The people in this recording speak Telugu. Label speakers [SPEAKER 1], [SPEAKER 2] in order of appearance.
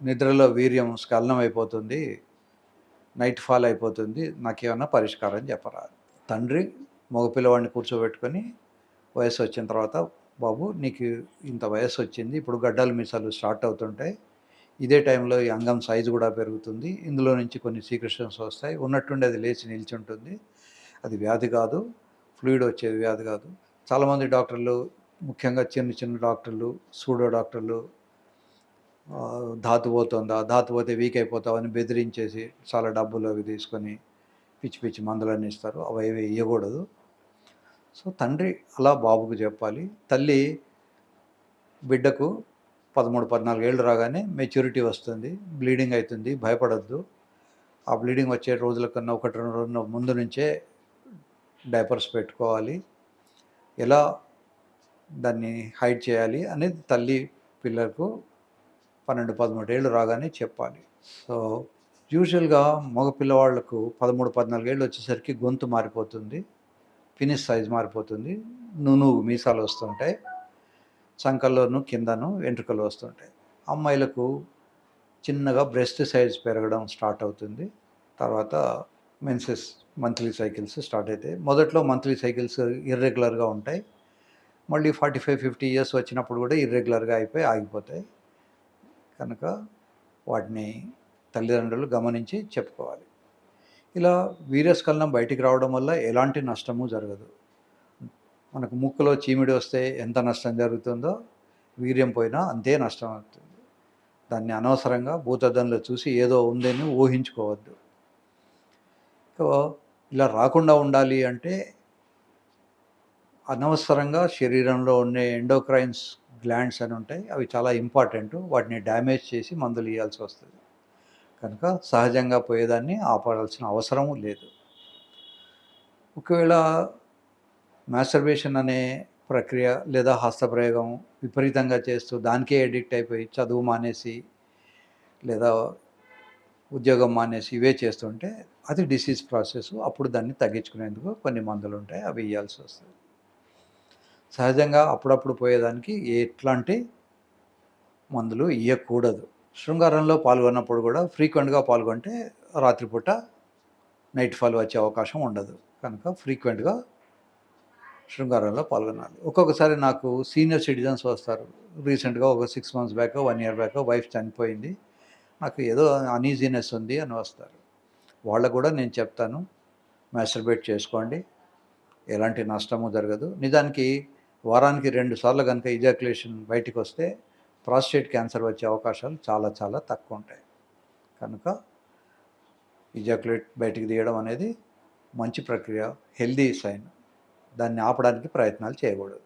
[SPEAKER 1] నిద్రలో వీర్యం స్ఖలనం అయిపోతుంది, నైట్ ఫాల్ అయిపోతుంది, నాకేమన్నా పరిష్కారం చెప్పరా. తండ్రి మగపిల్లవాడిని కూర్చోబెట్టుకొని వయసు వచ్చిన తర్వాత, బాబు నీకు ఇంత వయసు వచ్చింది, ఇప్పుడు గడ్డాలు మీసాలు స్టార్ట్ అవుతుంటాయి, ఇదే టైంలో ఈ అంగం సైజు కూడా పెరుగుతుంది, ఇందులో నుంచి కొన్ని సీక్రెషన్స్ వస్తాయి, ఉన్నట్టుండి అది లేచి నిల్చుంటుంది, అది వ్యాధి కాదు, ఫ్లూయిడ్ వచ్చేది వ్యాధి కాదు. చాలామంది డాక్టర్లు, ముఖ్యంగా చిన్న చిన్న డాక్టర్లు, సూడో డాక్టర్లు, ధాతు పోతుందా, ధాతు పోతే వీక్ అయిపోతావని బెదిరించేసి చాలా డబ్బులు అవి తీసుకొని పిచ్చి పిచ్చి మందులన్నీ ఇస్తారు, అవి ఏవి ఇవ్వకూడదు. సో తండ్రి అలా బాబుకు చెప్పాలి. తల్లి బిడ్డకు 13-14 ఏళ్ళు రాగానే మెచ్యూరిటీ వస్తుంది, బ్లీడింగ్ అవుతుంది, భయపడద్దు. ఆ బ్లీడింగ్ వచ్చే రోజుల కన్నా 1-2 రోజుల ముందు నుంచే డైపర్స్ పెట్టుకోవాలి, ఎలా దాన్ని హైడ్ చేయాలి అనేది తల్లి పిల్లలకు 12-13 ఏళ్ళు రాగానే చెప్పాలి. సో యూజువల్గా మగ పిల్లవాళ్లకు 13-14 ఏళ్ళు వచ్చేసరికి గొంతు మారిపోతుంది, ఫినిష్ సైజ్ మారిపోతుంది, నునుగు మీసాలు వస్తుంటాయి, చంకల్లోనూ కిందను వెంట్రుకలు వస్తుంటాయి. అమ్మాయిలకు చిన్నగా బ్రెస్ట్ సైజ్ పెరగడం స్టార్ట్ అవుతుంది, తర్వాత మెన్సెస్ మంత్లీ సైకిల్స్ స్టార్ట్ అవుతాయి. మొదట్లో మంత్లీ సైకిల్స్ ఇర్రెగ్యులర్గా ఉంటాయి, మళ్ళీ 45-50 ఇయర్స్ వచ్చినప్పుడు కూడా ఇర్రెగ్యులర్గా అయిపోయి ఆగిపోతాయి. కనుక వాటిని తల్లిదండ్రులు గమనించి చెప్పుకోవాలి. ఇలా వీర్యస్ఖలనం బయటికి రావడం వల్ల ఎలాంటి నష్టము జరగదు. మనకు ముక్కులో చీమిడి వస్తే ఎంత నష్టం జరుగుతుందో వీర్యం పోయినా అంతే నష్టం అవుతుంది. దాన్ని అనవసరంగా భూతద్దంలో చూసి ఏదో ఉందని ఊహించుకోవద్దు. ఇలా రాకుండా ఉండాలి అంటే అనవసరంగా శరీరంలో ఉండే ఎండోక్రైన్స్ గ్లాండ్స్ అని ఉంటాయి, అవి చాలా ఇంపార్టెంట్, వాటిని డ్యామేజ్ చేసి మందులు ఇవ్వాల్సి వస్తుంది. కనుక సహజంగా పోయేదాన్ని ఆపాల్సిన అవసరము లేదు. ఒకవేళ మాస్టర్బేషన్ అనే ప్రక్రియ లేదా హస్తప్రయోగం విపరీతంగా చేస్తూ దానికే ఎడిక్ట్ అయిపోయి చదువు మానేసి లేదా ఉద్యోగం మానేసి ఇవే చేస్తుంటే అది డిసీజ్ ప్రాసెస్. అప్పుడు దాన్ని తగ్గించుకునేందుకు కొన్ని మందులు ఉంటాయి, అవి ఇవ్వాల్సి వస్తుంది. సహజంగా అప్పుడప్పుడు పోయేదానికి ఎట్లాంటి మందులు ఇవ్వకూడదు. శృంగారంలో పాల్గొన్నప్పుడు కూడా ఫ్రీక్వెంట్గా పాల్గొంటే రాత్రిపూట నైట్ ఫాల్ వచ్చే అవకాశం ఉండదు. కనుక ఫ్రీక్వెంట్గా శృంగారంలో పాల్గొనాలి. ఒక్కొక్కసారి నాకు సీనియర్ సిటిజన్స్ వస్తారు, రీసెంట్గా ఒక 6 months back, 1 year back wife చనిపోయింది, నాకు ఏదో అనీజీనెస్ ఉంది అని వస్తారు. వాళ్ళకు కూడా నేను చెప్తాను, మాస్టర్బేట్ చేసుకోండి, ఎలాంటి నష్టము జరగదు. నిజానికి వారానికి 2 సార్లు కనుక ఇజాక్యులేషన్ బయటికి వస్తే ప్రాస్టేట్ క్యాన్సర్ వచ్చే అవకాశాలు చాలా చాలా తక్కువ ఉంటాయి. కనుక ఇజాక్యులేట్ బయటికి తీయడం అనేది మంచి ప్రక్రియ, హెల్దీ సైన్. దాన్ని ఆపడానికి ప్రయత్నాలు చేయకూడదు.